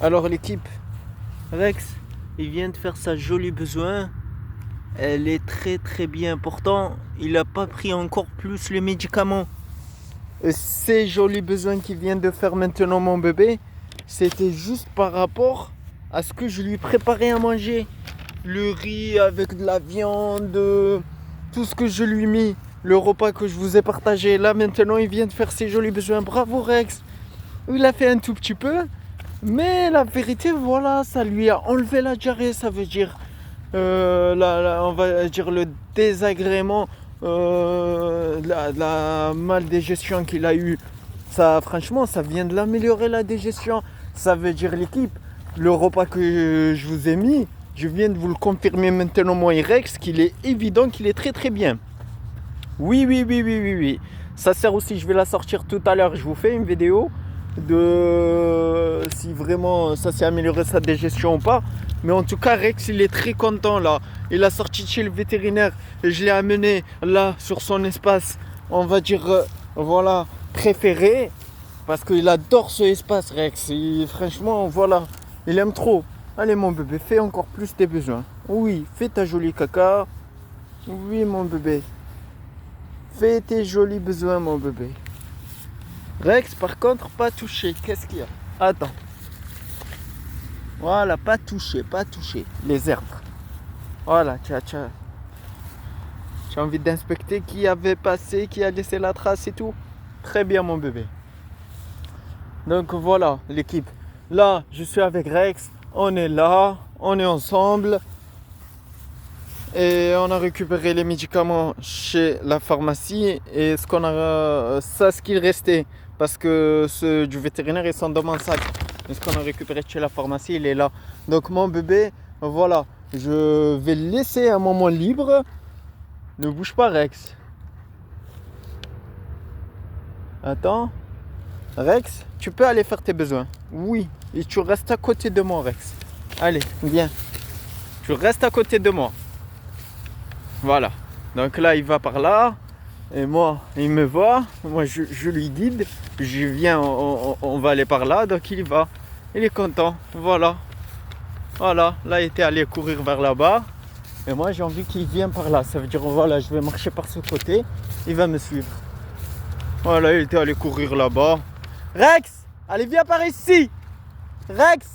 Alors l'équipe, Rex, il vient de faire sa jolie besoin. Elle est très bien importante. Il n'a pas pris encore plus le médicament. Ces jolis besoins qu'il vient de faire maintenant mon bébé, c'était juste par rapport à ce que je lui préparais à manger. Le riz avec de la viande, tout ce que je lui ai mis, le repas que je vous ai partagé. Là maintenant il vient de faire ses jolis besoins. Bravo Rex. Il a fait un tout petit peu. Mais la vérité, voilà, ça lui a enlevé la diarrhée, ça veut dire, on va dire le désagrément, la maldigestion qu'il a eu. Ça, franchement, ça vient de l'améliorer la digestion. Ça veut dire l'équipe, le repas que je vous ai mis, je viens de vous le confirmer maintenant, moi et Rex, qu'il est évident qu'il est très bien. Oui. Ça sert aussi, je vais la sortir tout à l'heure, je vous fais une vidéo de si vraiment ça s'est amélioré sa digestion ou pas. Mais en tout cas Rex il est très content là. Il a sorti de chez le vétérinaire et je l'ai amené là sur son espace, on va dire voilà, préféré. Parce qu'il adore ce espace Rex. Franchement voilà, il aime trop. Allez mon bébé, fais encore plus tes besoins. Oui, fais ta jolie caca. Oui mon bébé. Fais tes jolis besoins mon bébé. Rex, par contre, pas touché. Qu'est-ce qu'il y a? Attends. Voilà, pas touché. Les herbes. Voilà, tu as envie d'inspecter qui avait passé, qui a laissé la trace et tout. Très bien, mon bébé. Donc voilà, l'équipe. Là, je suis avec Rex. On est là. On est ensemble. Et on a récupéré les médicaments chez la pharmacie. Et ce qu'il restait. Parce que ceux du vétérinaire, ils sont dans mon sac. Et ce qu'on a récupéré chez la pharmacie, il est là. Donc mon bébé, voilà. Je vais le laisser un moment libre. Ne bouge pas Rex. Attends. Rex, tu peux aller faire tes besoins. Oui. Et tu restes à côté de moi Rex. Allez, viens. Tu restes à côté de moi. Voilà. Donc là, il va par là. Et moi, il me voit, moi je lui guide, je viens, on va aller par là, donc il y va. Il est content, voilà. Là il était allé courir vers là-bas. Et moi j'ai envie qu'il vienne par là, ça veut dire voilà, je vais marcher par ce côté, il va me suivre. Voilà, il était allé courir là-bas. Rex, allez viens par ici. Rex,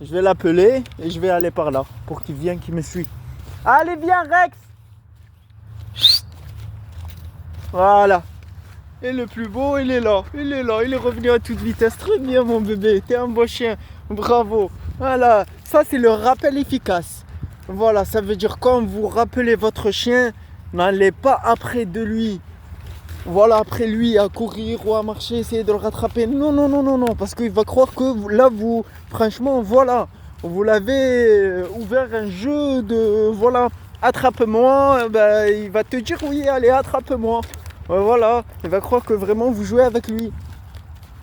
je vais l'appeler et je vais aller par là, pour qu'il vienne, qu'il me suive. Allez viens Rex. Voilà. Et le plus beau, il est là. Il est revenu à toute vitesse. Très bien, mon bébé. T'es un beau chien. Bravo. Voilà. Ça, c'est le rappel efficace. Voilà. Ça veut dire quand vous rappelez votre chien, n'allez pas après de lui. Voilà, après lui, à courir ou à marcher, essayer de le rattraper. Non. Parce qu'il va croire que là, franchement, voilà. Vous l'avez ouvert un jeu de, voilà, attrape-moi. Il va te dire oui, allez, attrape-moi. Voilà, il va croire que vraiment vous jouez avec lui.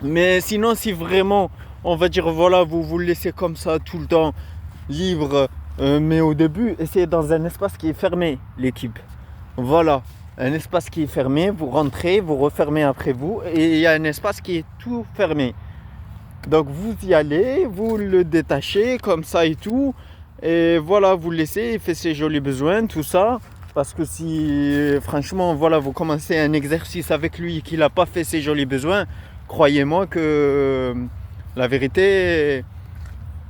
Mais sinon, si vraiment, on va dire, voilà, vous le laissez comme ça tout le temps, libre, mais au début, essayez dans un espace qui est fermé, l'équipe. Voilà, un espace qui est fermé, vous rentrez, vous refermez après vous, et il y a un espace qui est tout fermé. Donc vous y allez, vous le détachez comme ça et tout, et voilà, vous le laissez, il fait ses jolis besoins, tout ça. Parce que si franchement voilà, vous commencez un exercice avec lui et qu'il n'a pas fait ses jolis besoins, croyez-moi que la vérité,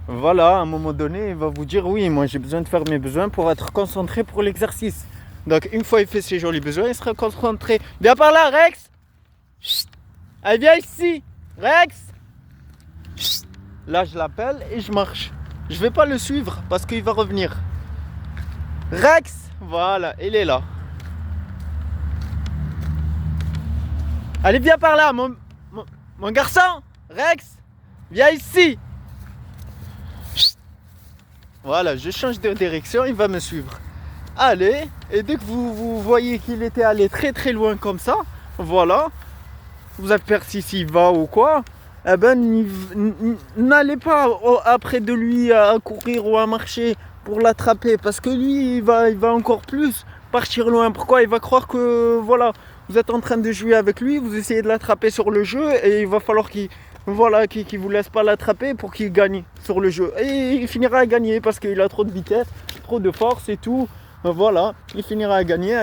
voilà, à un moment donné, il va vous dire oui, moi j'ai besoin de faire mes besoins pour être concentré pour l'exercice. Donc une fois il fait ses jolis besoins, il sera concentré. Viens par là, Rex. Chut. Allez, viens ici, Rex. Chut. Là je l'appelle et je marche. Je vais pas le suivre parce qu'il va revenir. Rex. Voilà, il est là. Allez, viens par là, mon garçon. Rex, viens ici. Chut. Voilà, je change de direction, il va me suivre. Allez, et dès que vous voyez qu'il était allé très loin comme ça, voilà, vous apercevez s'il va ou quoi, eh ben, n'allez pas après de lui à courir ou à marcher pour l'attraper, parce que lui il va encore plus partir loin. Pourquoi? Il va croire que voilà, vous êtes en train de jouer avec lui, vous essayez de l'attraper sur le jeu et il va falloir qu'il voilà, qui vous laisse pas l'attraper pour qu'il gagne sur le jeu. Et il finira à gagner parce qu'il a trop de vitesse, trop de force et tout. Voilà, il finira à gagner.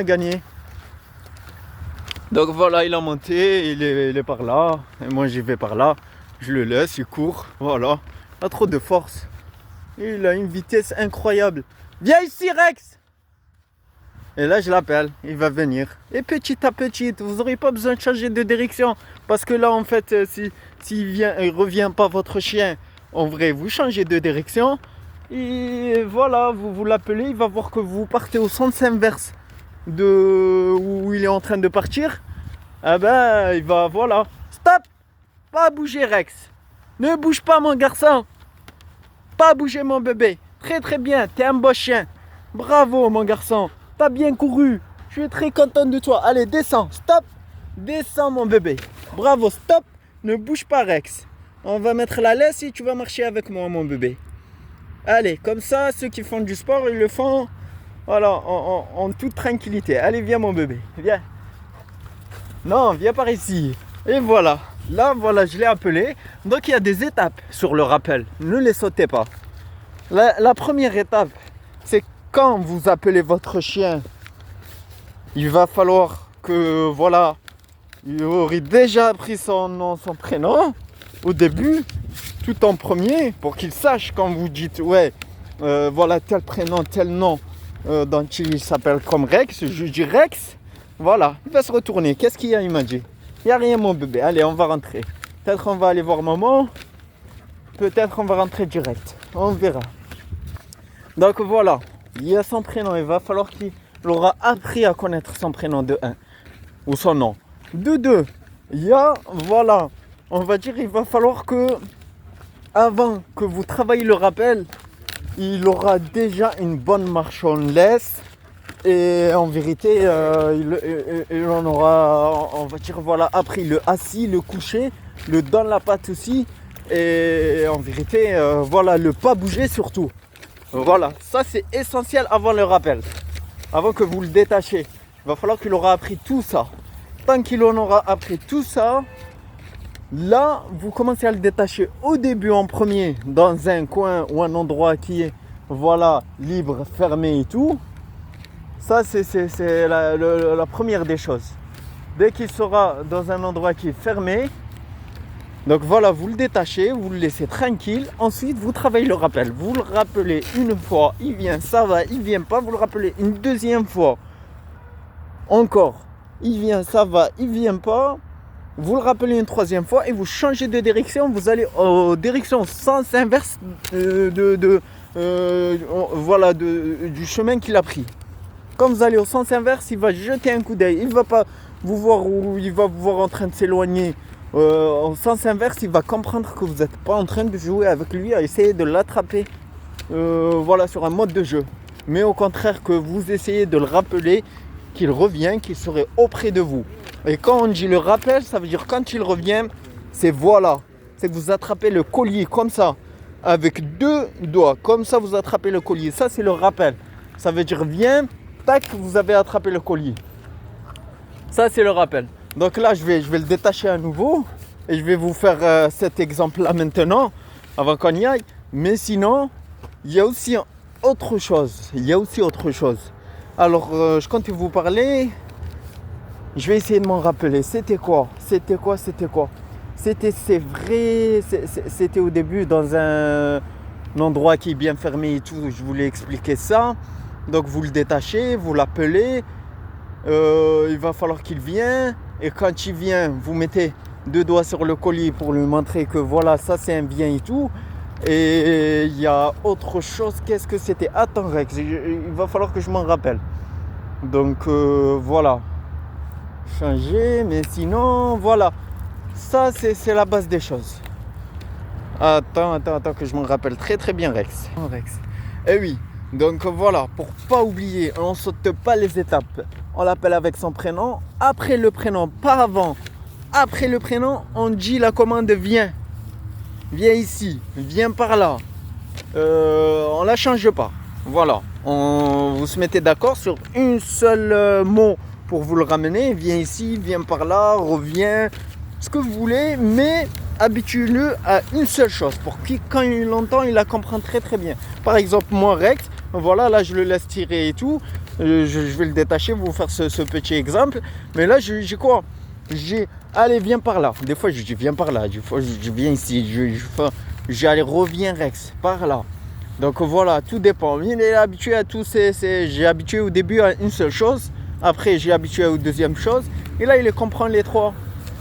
Donc voilà, il a monté, il est par là. Et moi j'y vais par là. Je le laisse, il court. Voilà, il a trop de force. Il a une vitesse incroyable. Viens ici Rex! Et là je l'appelle, il va venir. Et petit à petit, vous n'aurez pas besoin de changer de direction. Parce que là en fait, s'il revient pas votre chien, en vrai vous changez de direction. Et voilà, vous l'appelez, il va voir que vous partez au sens inverse de où il est en train de partir. Ah ben il va, voilà. Stop! Pas bouger Rex. Ne bouge pas mon garçon. Pas bouger mon bébé. Très très bien, t'es un beau chien. Bravo mon garçon. T'as bien couru. Je suis très content de toi. Allez, descends. Stop. Descends mon bébé. Bravo, stop. Ne bouge pas Rex. On va mettre la laisse et tu vas marcher avec moi mon bébé. Allez, comme ça, ceux qui font du sport, ils le font voilà, en toute tranquillité. Allez, viens mon bébé. Viens. Non, viens par ici. Et voilà. Là, voilà, je l'ai appelé. Donc, il y a des étapes sur le rappel. Ne les sautez pas. La première étape, c'est quand vous appelez votre chien, il va falloir que, voilà, il aurait déjà appris son nom, son prénom au début, tout en premier, pour qu'il sache quand vous dites, ouais, voilà, tel prénom, tel nom, donc il s'appelle comme Rex, je dis Rex, voilà, il va se retourner. Qu'est-ce qu'il y a, il m'a dit? Il n'y a rien mon bébé, allez, on va rentrer. Peut-être on va aller voir maman, peut-être on va rentrer direct, on verra. Donc voilà, il y a son prénom, il va falloir qu'il aura appris à connaître son prénom de 1, ou son nom. De 2, il y a, voilà, on va dire, il va falloir que, avant que vous travaillez le rappel, il aura déjà une bonne marche en laisse. Et en vérité, il en aura, on va dire, voilà, appris le assis, le coucher, le dans la patte aussi. Et en vérité, voilà, le pas bouger surtout. Voilà, ça c'est essentiel avant le rappel. Avant que vous le détachiez, il va falloir qu'il aura appris tout ça. Tant qu'il en aura appris tout ça, là, vous commencez à le détacher au début en premier, dans un coin ou un endroit qui est, voilà, libre, fermé et tout. Ça, c'est la première des choses. Dès qu'il sera dans un endroit qui est fermé, donc voilà, vous le détachez, vous le laissez tranquille. Ensuite, vous travaillez le rappel. Vous le rappelez une fois, il vient, ça va, il vient pas. Vous le rappelez une deuxième fois, encore, il vient, ça va, il vient pas. Vous le rappelez une troisième fois et vous changez de direction. Vous allez en direction sens inverse voilà, du chemin qu'il a pris. Quand vous allez au sens inverse, il va jeter un coup d'œil. Il ne va pas vous voir où il va vous voir en train de s'éloigner. Au sens inverse, il va comprendre que vous n'êtes pas en train de jouer avec lui à essayer de l'attraper voilà, sur un mode de jeu. Mais au contraire que vous essayez de le rappeler qu'il revient, qu'il serait auprès de vous. Et quand on dit le rappel, ça veut dire quand il revient, c'est voilà. C'est que vous attrapez le collier comme ça, avec 2 doigts. Comme ça, vous attrapez le collier. Ça, c'est le rappel. Ça veut dire viens, tac, vous avez attrapé le collier. Ça, c'est le rappel. Donc là, je vais le détacher à nouveau. Et je vais vous faire cet exemple-là maintenant, avant qu'on y aille. Mais sinon, il y a aussi autre chose. Alors, je compte vous parler. Je vais essayer de m'en rappeler. C'était quoi? C'est vrai. C'était au début dans un endroit qui est bien fermé et tout. Je voulais expliquer ça. Donc vous le détachez, vous l'appelez. Il va falloir qu'il vienne. Et quand il vient, vous mettez 2 doigts sur le collier pour lui montrer que voilà, ça c'est un bien et tout. Et il y a autre chose. Qu'est-ce que c'était? Attends Rex, il va falloir que je m'en rappelle. Donc voilà. Changer, mais sinon, voilà. Ça, c'est la base des choses. Attends, que je m'en rappelle très bien Rex. Eh oui, donc voilà, pour pas oublier, on ne saute pas les étapes. On l'appelle avec son prénom, après le prénom, pas avant. Après le prénom, on dit la commande viens. Viens ici, viens par là. On la change pas. Voilà, vous se mettez d'accord sur une seule mot pour vous le ramener. Viens ici, viens par là, reviens, ce que vous voulez, mais habitue-le à une seule chose pour qu'il, quand il l'entend, il la comprend très très bien. Par exemple, moi, Rex, voilà, là je le laisse tirer et tout. Je vais le détacher, vous faire ce petit exemple. Mais là, j'ai quoi? J'ai, allez, viens par là. Des fois, je dis viens par là. Des fois, je dis viens ici. J'ai, allez, reviens Rex, par là. Donc voilà, tout dépend. Il est habitué à tous j'ai habitué au début à une seule chose. Après, j'ai habitué aux deuxième chose. Et là, il les comprend les trois.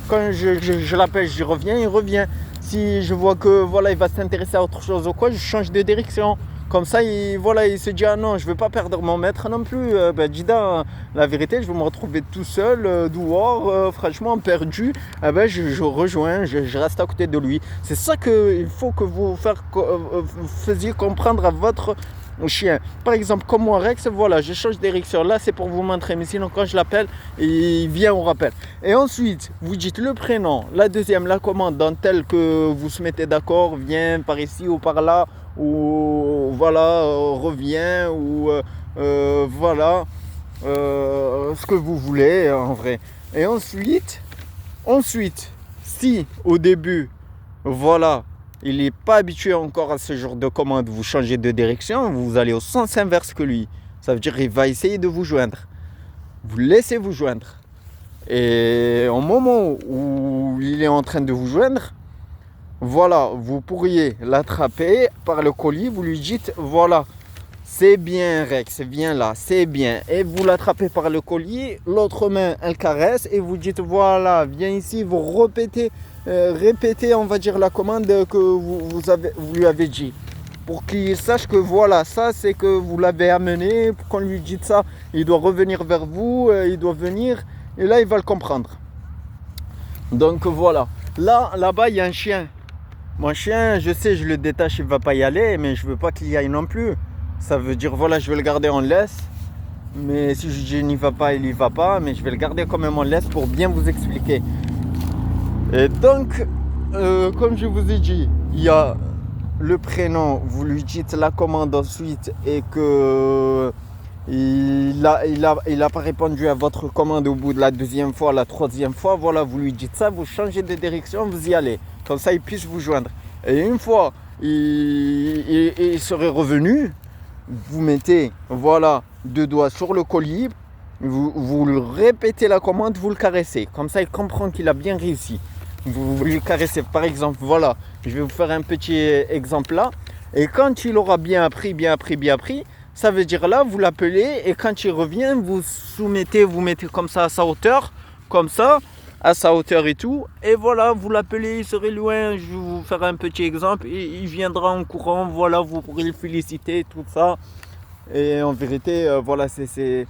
Quand je l'appelle, je reviens, il revient. Si je vois que voilà, il va s'intéresser à autre chose ou quoi, je change de direction. Comme ça, il se dit ah non, je ne veux pas perdre mon maître non plus. Dida, la vérité, je vais me retrouver tout seul, dehors, franchement perdu. Je rejoins, je reste à côté de lui. C'est ça qu'il faut que vous faisiez comprendre à votre chien. Par exemple, comme moi, Rex, voilà, je change de direction. Là, c'est pour vous montrer. Mais sinon, quand je l'appelle, il vient au rappel. Et ensuite, vous dites le prénom, la deuxième, la commande, dans tel que vous se mettez d'accord, viens par ici ou par là, ou voilà, reviens, ou voilà, ce que vous voulez en vrai. Et ensuite, si au début, voilà, il n'est pas habitué encore à ce genre de commande, vous changez de direction, vous allez au sens inverse que lui. Ça veut dire qu'il va essayer de vous joindre. Vous laissez vous joindre. Et au moment où il est en train de vous joindre, voilà, vous pourriez l'attraper par le collier, vous lui dites, voilà, c'est bien Rex, viens là, c'est bien. Et vous l'attrapez par le collier, l'autre main, elle caresse et vous dites, voilà, viens ici, vous répétez, on va dire, la commande que vous lui avez dit. Pour qu'il sache que voilà, ça c'est que vous l'avez amené, pour qu'on lui dise ça, il doit revenir vers vous, il doit venir, et là il va le comprendre. Donc voilà, là-bas il y a un chien. Mon chien, je sais, je le détache, il ne va pas y aller, mais je ne veux pas qu'il y aille non plus. Ça veut dire, voilà, je vais le garder en laisse. Mais si je dis n'y va pas, il n'y va pas. Mais je vais le garder quand même en laisse pour bien vous expliquer. Et donc, comme je vous ai dit, il y a le prénom, vous lui dites la commande ensuite et que il a pas répondu à votre commande au bout de la deuxième fois, la troisième fois, voilà, vous lui dites ça, vous changez de direction, vous y allez. Comme ça, il puisse vous joindre. Et une fois, il serait revenu, vous mettez, voilà, deux doigts sur le collier, vous lui répétez la commande, vous le caressez. Comme ça, il comprend qu'il a bien réussi. Vous lui caressez, par exemple, voilà, je vais vous faire un petit exemple là. Et quand il aura bien appris, ça veut dire là, vous l'appelez et quand il revient, vous mettez comme ça à sa hauteur, comme ça, à sa hauteur et tout. Et voilà, vous l'appelez, il serait loin, je vais vous faire un petit exemple. Et il viendra en courant, voilà, vous pourrez le féliciter, tout ça. Et en vérité, voilà, c'est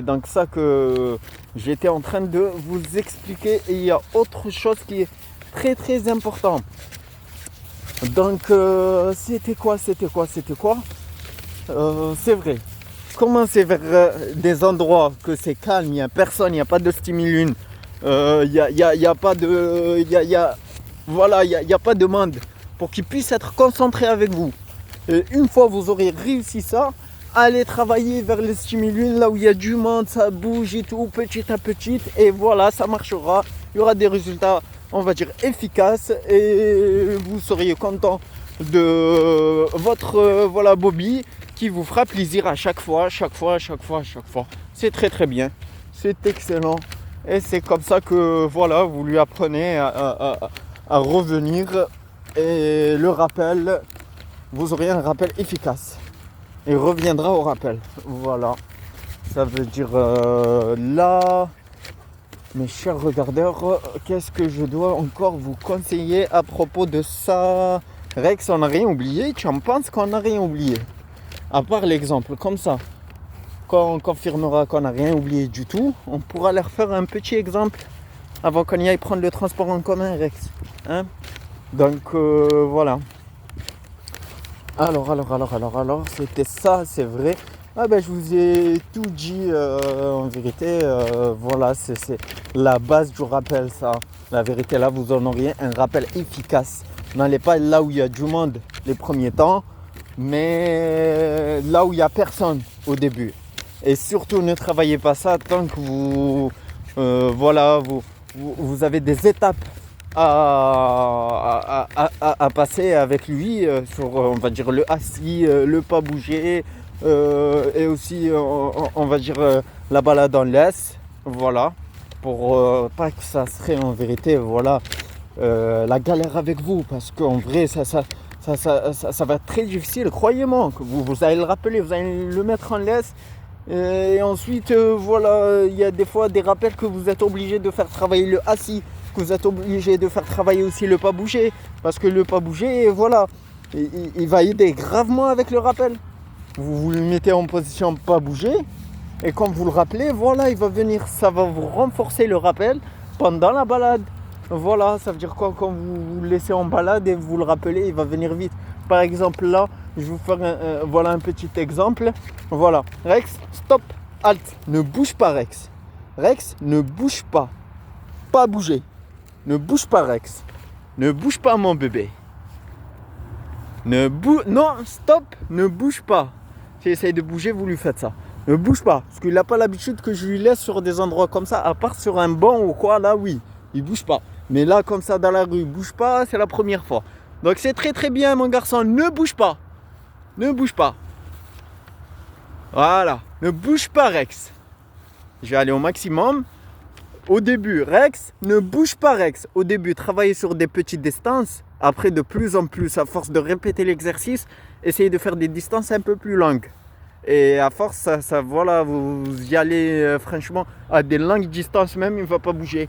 donc ça que j'étais en train de vous expliquer. Et il y a autre chose qui est très très important. Donc, c'était quoi c'est vrai. Commencez vers des endroits que c'est calme, il n'y a personne, il n'y a pas de stimulus, il n'y a pas de, voilà, il y a pas de monde pour qu'ils puissent être concentrés avec vous. Et une fois vous aurez réussi ça, allez travailler vers les stimulus, là où il y a du monde, ça bouge et tout, petit à petit, et voilà, ça marchera. Il y aura des résultats, on va dire, efficaces, et vous seriez content de votre voilà, Bobby, qui vous fera plaisir à chaque fois. C'est très très bien, c'est excellent. Et c'est comme ça que voilà, vous lui apprenez à revenir. Et le rappel, vous aurez un rappel efficace. Il reviendra au rappel. Voilà. Ça veut dire là, mes chers regardeurs, qu'est-ce que je dois encore vous conseiller à propos de ça? Rex, on n'a rien oublié. Tu en penses qu'on n'a rien oublié? À part l'exemple, comme ça. Quand on confirmera qu'on n'a rien oublié du tout, on pourra leur faire un petit exemple avant qu'on y aille prendre le transport en commun, Rex. Hein? Donc voilà. Alors, c'était ça, c'est vrai. Ah ben je vous ai tout dit en vérité, voilà, c'est la base du rappel ça. La vérité là, vous en auriez un rappel efficace. N'allez pas là où il y a du monde les premiers temps, mais là où il n'y a personne au début. Et surtout ne travaillez pas ça tant que vous avez des étapes à passer avec lui sur, on va dire, le assis, le pas bouger, et aussi, on va dire, la balade en laisse, voilà, pour pas que ça serait en vérité, voilà, la galère avec vous, parce qu'en vrai, ça va être très difficile, croyez-moi, que vous allez le rappeler, vous allez le mettre en laisse. Et ensuite, voilà, il y a des fois des rappels que vous êtes obligé de faire travailler le assis, que vous êtes obligé de faire travailler aussi le pas bouger, parce que le pas bouger, voilà, il va aider gravement avec le rappel. Vous le mettez en position pas bouger, et quand vous le rappelez, voilà, il va venir, ça va vous renforcer le rappel pendant la balade. Voilà, ça veut dire quoi? Quand vous le laissez en balade et vous le rappelez, il va venir vite. Par exemple, là, je vais vous faire voilà un petit exemple. Voilà, Rex, stop, halt, ne bouge pas Rex. Rex, ne bouge pas. Pas bouger. Ne bouge pas Rex. Ne bouge pas mon bébé. Non, stop, ne bouge pas. S'il essaye de bouger, vous lui faites ça. Ne bouge pas, parce qu'il n'a pas l'habitude que je lui laisse sur des endroits comme ça, à part sur un banc ou quoi, là oui, il bouge pas. Mais là, comme ça, dans la rue, il bouge pas, c'est la première fois. Donc c'est très très bien, mon garçon, ne bouge pas. Ne bouge pas. Voilà, ne bouge pas Rex. Je vais aller au maximum. Au début, Rex, ne bouge pas Rex. Au début, travaillez sur des petites distances. Après, de plus en plus, à force de répéter l'exercice, essayez de faire des distances un peu plus longues. Et à force, ça voilà, vous y allez franchement à des longues distances même, il ne va pas bouger.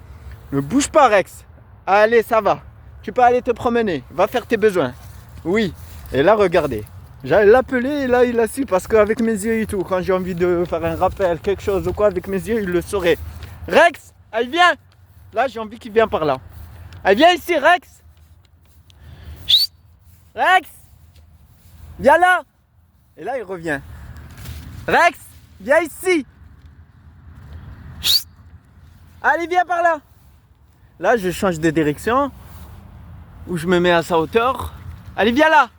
Ne bouge pas Rex. Allez, ça va. Tu peux aller te promener. Va faire tes besoins. Oui. Et là, regardez. J'allais l'appeler et là, il a su. Parce qu'avec mes yeux et tout, quand j'ai envie de faire un rappel, quelque chose ou quoi, avec mes yeux, il le saurait. Rex, allez, viens. Là, j'ai envie qu'il vienne par là. Allez, viens ici, Rex. Chut. Rex. Viens là. Et là, il revient. Rex, viens ici. Chut. Allez, viens par là. Là, je change de direction. Où je me mets à sa hauteur. Allez, viens là.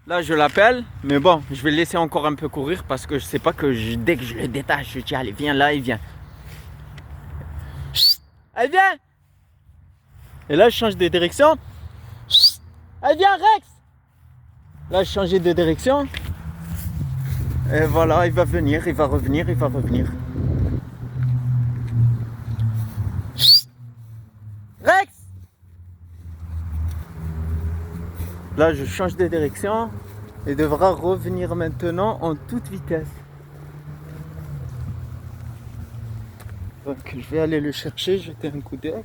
Là, je l'appelle. Mais bon, je vais le laisser encore un peu courir parce que je sais pas que dès que je le détache, je dis allez, viens là, il vient. Chut. Allez, viens. Et là, je change de direction. Chut. Allez, viens, Rex. Là, je change de direction. Et voilà, il va venir, il va revenir, il va revenir. Chut. Rex. Là, je change de direction et devra revenir maintenant en toute vitesse. Donc, je vais aller le chercher, jeter un coup d'œil.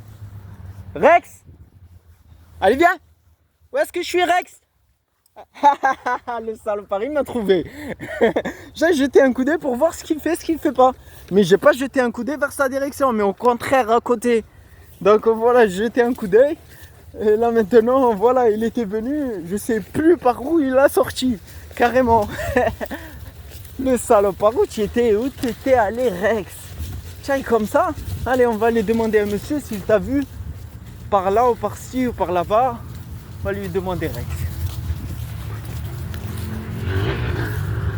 Rex! Allez, viens! Où est-ce que je suis, Rex? Le salopard, il m'a trouvé. J'ai jeté un coup d'œil pour voir ce qu'il fait pas. Mais j'ai pas jeté un coup d'œil vers sa direction, mais au contraire, à côté. Donc voilà, j'ai jeté un coup d'œil. Et là maintenant, voilà, il était venu, je sais plus par où il a sorti, carrément. Le salopard, où tu étais allé, Rex? Tiens, comme ça, allez, on va aller demander à monsieur s'il t'a vu, par là ou par ci ou par là-bas. On va lui demander, Rex.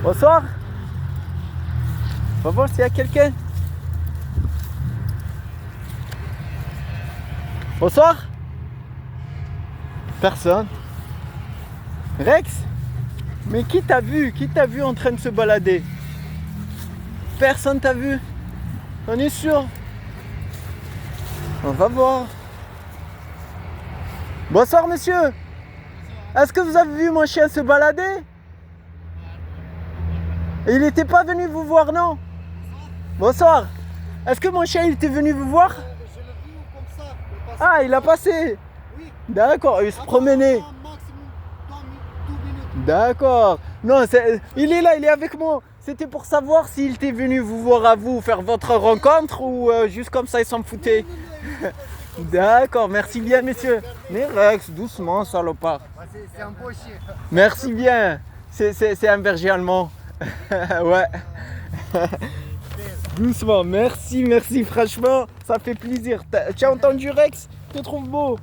Bonsoir. On va voir s'il y a quelqu'un. Bonsoir. Personne. Rex? Mais qui t'a vu? Qui t'a vu en train de se balader? Personne t'a vu? On est sûr? On va voir. Bonsoir monsieur. Est-ce que vous avez vu mon chien se balader? Et il n'était pas venu vous voir, non? Bonsoir. Est-ce que mon chien il était venu vous voir? Je l'ai vu comme ça. Ah, il a passé. Oui. D'accord, il se promenait. Maximum 2 minutes. D'accord. Non, il est là, il est avec moi. C'était pour savoir s'il était venu vous voir à vous, faire votre rencontre ou juste comme ça, il s'en foutait. D'accord, merci bien, messieurs. Mais Rex, doucement, salopard. C'est un beau chien. Merci bien. C'est un berger allemand. Ouais. Doucement, merci, franchement, ça fait plaisir. Tu as entendu Rex? Je te trouve beau.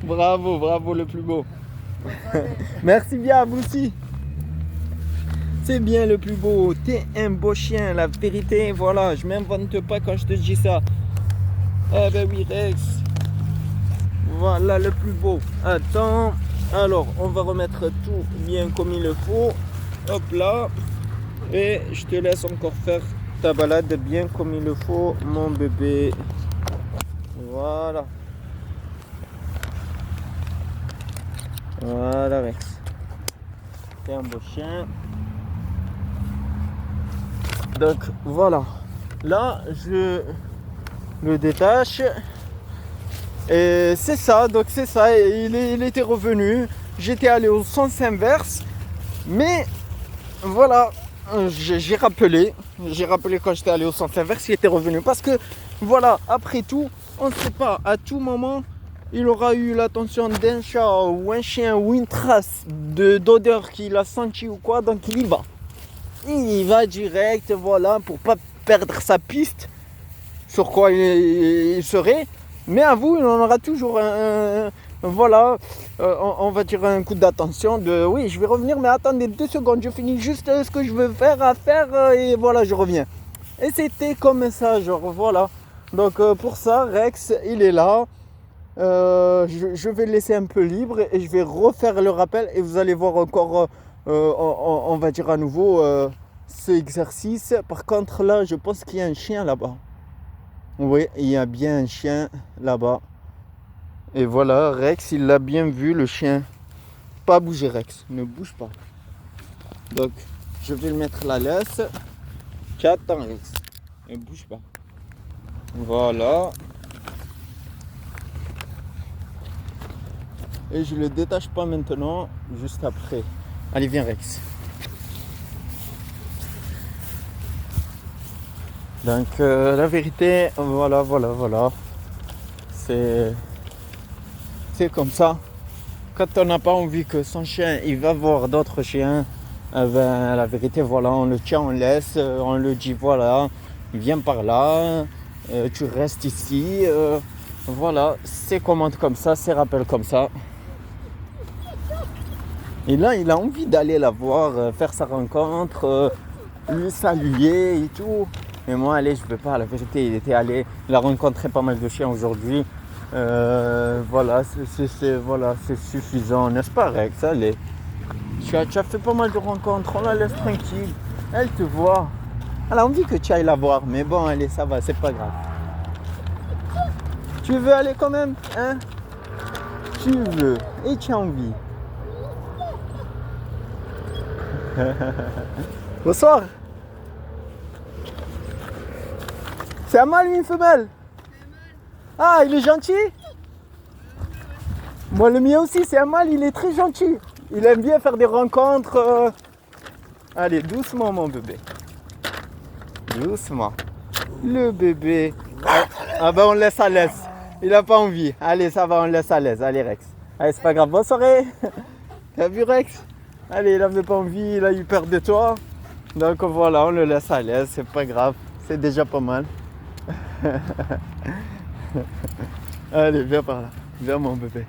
Bravo, le plus beau. Merci bien, vous aussi. C'est bien le plus beau. T'es un beau chien, la vérité, voilà, je m'invente pas quand je te dis ça. Eh ben oui, Rex. Voilà le plus beau. Attends. Alors, on va remettre tout bien comme il le faut. Hop là. Et je te laisse encore faire ta balade bien comme il le faut, mon bébé. Voilà. Voilà, Rex. C'est un beau chien. Donc, voilà. Là, je le détache. Et c'est ça, donc c'est ça. Il était revenu. J'étais allé au sens inverse. Mais, voilà. J'ai rappelé quand j'étais allé au sens inverse, il était revenu. Parce que, voilà, après tout, on ne sait pas, à tout moment, il aura eu l'attention d'un chat ou un chien ou une trace d'odeur qu'il a senti ou quoi, donc il y va. Il y va direct, voilà, pour pas perdre sa piste sur quoi il serait. Mais à vous, il en aura toujours voilà, on va dire un coup d'attention de oui, je vais revenir, mais attendez 2 secondes, je finis juste ce que je veux faire et voilà, je reviens. Et c'était comme ça, genre voilà. Donc pour ça, Rex, il est là. Je vais le laisser un peu libre et je vais refaire le rappel et vous allez voir encore, on va dire à nouveau ce exercice. Par contre là, je pense qu'il y a un chien là-bas. Oui, il y a bien un chien là-bas. Et voilà, Rex, il l'a bien vu, le chien. Pas bouger, Rex, ne bouge pas. Donc, je vais le mettre la laisse. Attends, Rex, ne bouge pas. Voilà. Et je le détache pas maintenant, juste après. Allez, viens, Rex. Donc, la vérité, voilà. C'est comme ça. Quand on n'a pas envie que son chien il va voir d'autres chiens, ben, la vérité, voilà, on le tient, on laisse, on le dit, voilà, viens par là, tu restes ici, voilà, c'est commande comme ça, c'est rappel comme ça. Et là, il a envie d'aller la voir, faire sa rencontre, lui saluer et tout. Mais moi, allez, je ne peux pas, la vérité, il a rencontré pas mal de chiens aujourd'hui. Voilà, c'est suffisant, n'est-ce pas, Rex? Allez, tu as fait pas mal de rencontres, on la laisse tranquille. Elle te voit. Elle a envie que tu ailles la voir, mais bon, allez, ça va, c'est pas grave. Tu veux aller quand même, hein? Tu veux, et tu as envie. Bonsoir. C'est un mâle ou une femelle? Ah, il est gentil? Moi, le mien aussi, c'est un mâle, il est très gentil. Il aime bien faire des rencontres. Allez, doucement, mon bébé. Doucement. Le bébé. Ah ben, on le laisse à l'aise. Il n'a pas envie. Allez, ça va, on le laisse à l'aise. Allez, Rex. Allez, c'est pas grave. Bonne soirée. T'as vu, Rex? Allez, il n'avait pas envie, il a eu peur de toi. Donc voilà, on le laisse à l'aise, c'est pas grave. C'est déjà pas mal. Allez, viens par là. Viens, mon bébé.